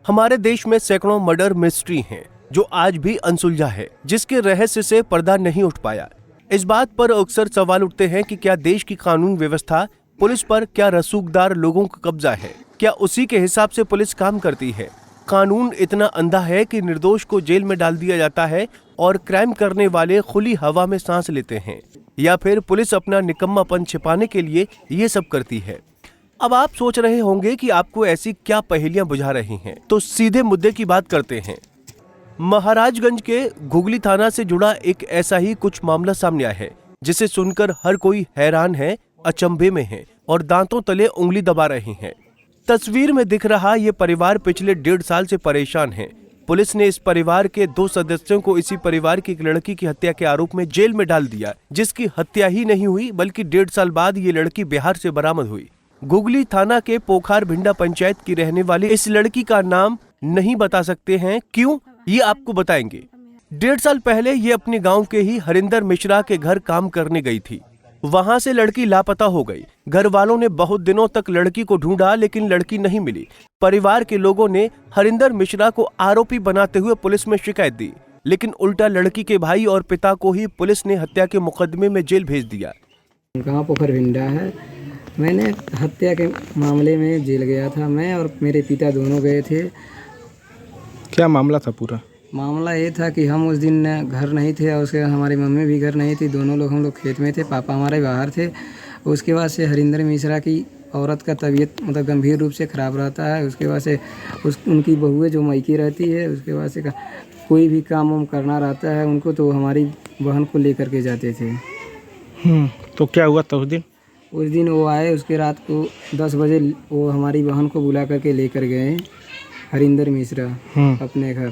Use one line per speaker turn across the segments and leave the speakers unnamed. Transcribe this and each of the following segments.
हमारे देश में सैकड़ों मर्डर मिस्ट्री हैं जो आज भी अनसुलझा है, जिसके रहस्य से पर्दा नहीं उठ पाया। इस बात पर अक्सर सवाल उठते हैं कि क्या देश की कानून व्यवस्था, पुलिस पर क्या रसूखदार लोगों का कब्जा है? क्या उसी के हिसाब से पुलिस काम करती है? कानून इतना अंधा है कि निर्दोष को जेल में डाल दिया जाता है और क्राइम करने वाले खुली हवा में सांस लेते हैं, या फिर पुलिस अपना निकम्मापन छिपाने के लिए ये सब करती है? अब आप सोच रहे होंगे कि आपको ऐसी क्या पहेलियां बुझा रही हैं, तो सीधे मुद्दे की बात करते हैं। महाराजगंज के घुगली थाना से जुड़ा एक ऐसा ही कुछ मामला सामने आया है, जिसे सुनकर हर कोई हैरान है, अचंभे में है और दांतों तले उंगली दबा रहे हैं। तस्वीर में दिख रहा ये परिवार पिछले 1.5 साल से परेशान है। पुलिस ने इस परिवार के 2 सदस्यों को इसी परिवार की एक लड़की की हत्या के आरोप में जेल में डाल दिया, जिसकी हत्या ही नहीं हुई बल्कि 1.5 साल बाद ये लड़की बिहार से बरामद हुई। घुगली थाना के पोखार भिंडा पंचायत की रहने वाली इस लड़की का नाम नहीं बता सकते हैं। क्यों, ये आपको बताएंगे। 1.5 साल पहले ये अपने गांव के ही हरिंदर मिश्रा के घर काम करने गई थी। वहां से लड़की लापता हो गई। घर वालों ने बहुत दिनों तक लड़की को ढूंढा, लेकिन लड़की नहीं मिली। परिवार के लोगों ने हरिंदर मिश्रा को आरोपी बनाते हुए पुलिस में शिकायत दी, लेकिन उल्टा लड़की के भाई और पिता को ही पुलिस ने हत्या के मुकदमे में जेल भेज दिया।
गाँव पोखर भिंडा है। मैंने हत्या के मामले में जेल गया था। मैं और मेरे पिता दोनों गए थे।
क्या मामला था पूरा?
मामला ये था कि हम उस दिन घर नहीं थे और उसके हमारी मम्मी भी घर नहीं थी। दोनों लोग हम लोग खेत में थे, पापा हमारे बाहर थे। उसके बाद से हरिंदर मिश्रा की औरत का तबीयत मतलब गंभीर रूप से ख़राब रहता है। उसके बाद से उनकी बहुएं जो मायके रहती है, उसके बाद से कोई भी काम वाम करना रहता है उनको, तो हमारी बहन को लेकर के जाते थे।
तो क्या हुआ था उस दिन?
उस दिन वो आए, उसके रात को 10 बजे वो हमारी बहन को बुला करके लेकर गए हरिंदर मिश्रा अपने घर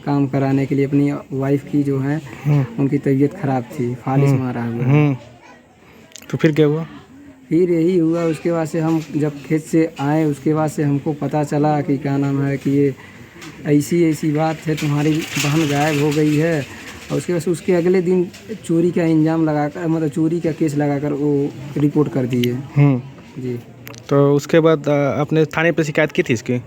काम कराने के लिए। अपनी वाइफ की जो है उनकी तबीयत खराब थी, फालिस मारा हुआ।
तो फिर क्या हुआ?
फिर यही हुआ। उसके बाद से हम जब खेत से आए, उसके बाद से हमको पता चला कि क्या नाम है कि ये ऐसी बात है, तुम्हारी बहन गायब हो गई है। और उसके बाद उसके अगले दिन चोरी का इंजाम लगाकर, मतलब चोरी का केस लगाकर वो रिपोर्ट कर दिए। जी।
तो उसके बाद आपने थाने पे शिकायत की थी इसकी?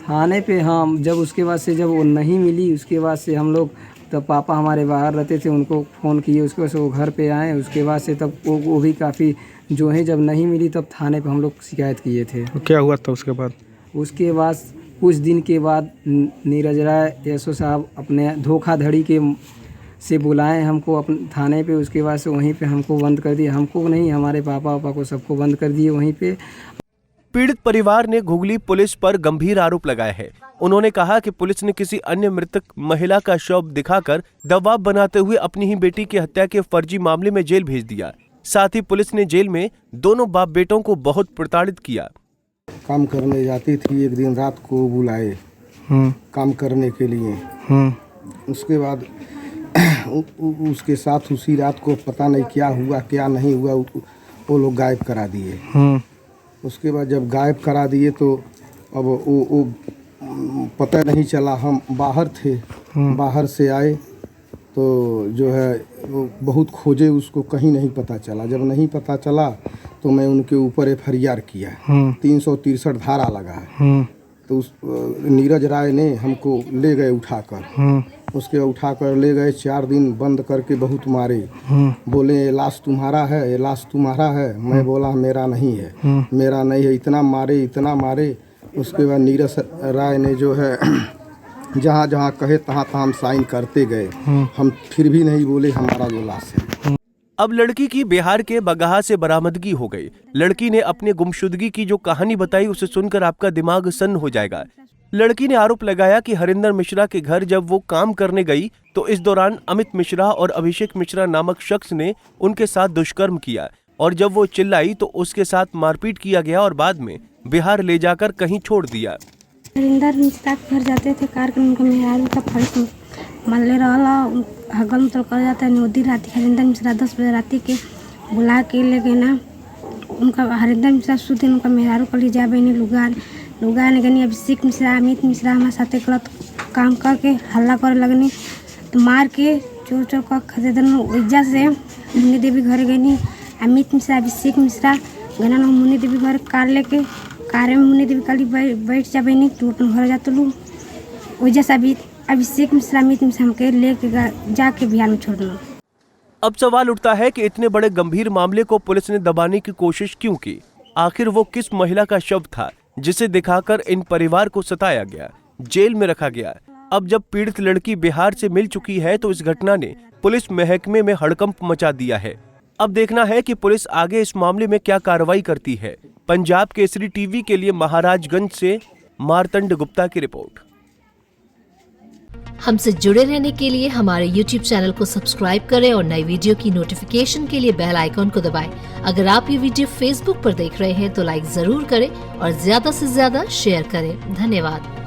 थाने पे हाँ, जब उसके बाद से जब वो नहीं मिली, उसके बाद से हम लोग, तब पापा हमारे बाहर रहते थे, उनको फ़ोन किए। उसके बाद से वो घर पे आए। उसके बाद से तब वो भी काफ़ी जो है, जब नहीं मिली तब थाने पे हम लोग शिकायत किए थे।
तो क्या हुआ था उसके बाद?
उसके बाद कुछ दिन के बाद नीरज राय एसओ साहब अपने धोखाधड़ी के से बुलाए हमको अपने थाने पे। उसके बाद से वहीं पे हमको बंद कर दिया। हमको नहीं, हमारे पापा को सबको बंद कर दिए वहीं पे।
पीड़ित परिवार ने घुगली पुलिस पर गंभीर आरोप लगाए हैं। उन्होंने कहा कि पुलिस ने किसी अन्य मृतक महिला का शव दिखाकर दबाव बनाते हुए अपनी ही बेटी की हत्या के फर्जी मामले में जेल भेज दिया। साथ ही पुलिस ने जेल में दोनों बाप बेटों को बहुत प्रताड़ित किया।
काम करने जाती थी, एक दिन रात को बुलाए काम करने के लिए। उसके बाद उसके साथ उसी रात को पता नहीं क्या हुआ क्या नहीं हुआ, वो लोग गायब करा दिए। उसके बाद जब गायब करा दिए तो अब वो पता नहीं चला। हम बाहर थे, बाहर से आए तो जो है वो बहुत खोजे, उसको कहीं नहीं पता चला। जब नहीं पता चला तो मैं उनके ऊपर FIR किया। 363 धारा लगा है। तो उस नीरज राय ने हमको ले गए उठाकर। उसके उठाकर ले गए, 4 दिन बंद करके बहुत मारे। बोले ये लाश तुम्हारा है, ये लाश तुम्हारा है। मैं बोला मेरा नहीं है, मेरा नहीं है। इतना मारे, इतना मारे। उसके बाद नीरज राय ने जो है जहाँ जहाँ कहे तहाँ हम साइन करते गए। हम फिर भी नहीं बोले हमारा जो लाश है।
अब लड़की की बिहार के बगहा से बरामदगी हो गई। लड़की ने अपने गुमशुदगी की जो कहानी बताई, उसे सुनकर आपका दिमाग सन्न हो जाएगा। लड़की ने आरोप लगाया कि हरिंदर मिश्रा के घर जब वो काम करने गई तो इस दौरान अमित मिश्रा और अभिषेक मिश्रा नामक शख्स ने उनके साथ दुष्कर्म किया, और जब वो चिल्लाई तो उसके साथ मारपीट किया गया और बाद में बिहार ले जाकर कहीं छोड़ दिया।
हरिंदर मिश्रा के घर जाते थे, कार्यक्रम उनका मेहरारू का फर्श मल्ले रहला हगल मुतल कर जाता है। नोदी राती हरिंदर मिश्रा 10 बजे राती के बुला के ले गए ना। उनका हरिंदर मिश्रा सुदिन उनका मेहरारू कर ले जा बहनी लुगा ने गनी। अभिषेक मिश्रा, अमित मिश्रा हमारे साथ गलत काम करके हल्ला करे लगनी, तो मार के चोर का खदेदन वजह से मुन्नी देवी घर गई। अमित मिश्रा, अभिषेक मिश्रा गना मुन्नी देवी घर कार लेके, कार में मुन्नी देवी खाली बैठ जा बहनी, तू अपन घर जा। तो वजह से अभी अभिषेक मिश्रा अमित मिश्रा हमके लेके जाके बिहार में छोड़ना।
अब सवाल उठता है कि इतने बड़े गंभीर मामले को पुलिस ने दबाने की कोशिश क्यों की? आखिर वो किस महिला का शव था जिसे दिखाकर इन परिवार को सताया गया, जेल में रखा गया? अब जब पीड़ित लड़की बिहार से मिल चुकी है तो इस घटना ने पुलिस महकमे में हड़कंप मचा दिया है। अब देखना है कि पुलिस आगे इस मामले में क्या कार्रवाई करती है। पंजाब केसरी टीवी के लिए महाराजगंज से मार्तंड गुप्ता की रिपोर्ट।
हमसे जुड़े रहने के लिए हमारे YouTube चैनल को सब्सक्राइब करें और नई वीडियो की नोटिफिकेशन के लिए बेल आइकॉन को दबाएं। अगर आप ये वीडियो Facebook पर देख रहे हैं तो लाइक जरूर करें और ज्यादा से ज्यादा शेयर करें। धन्यवाद।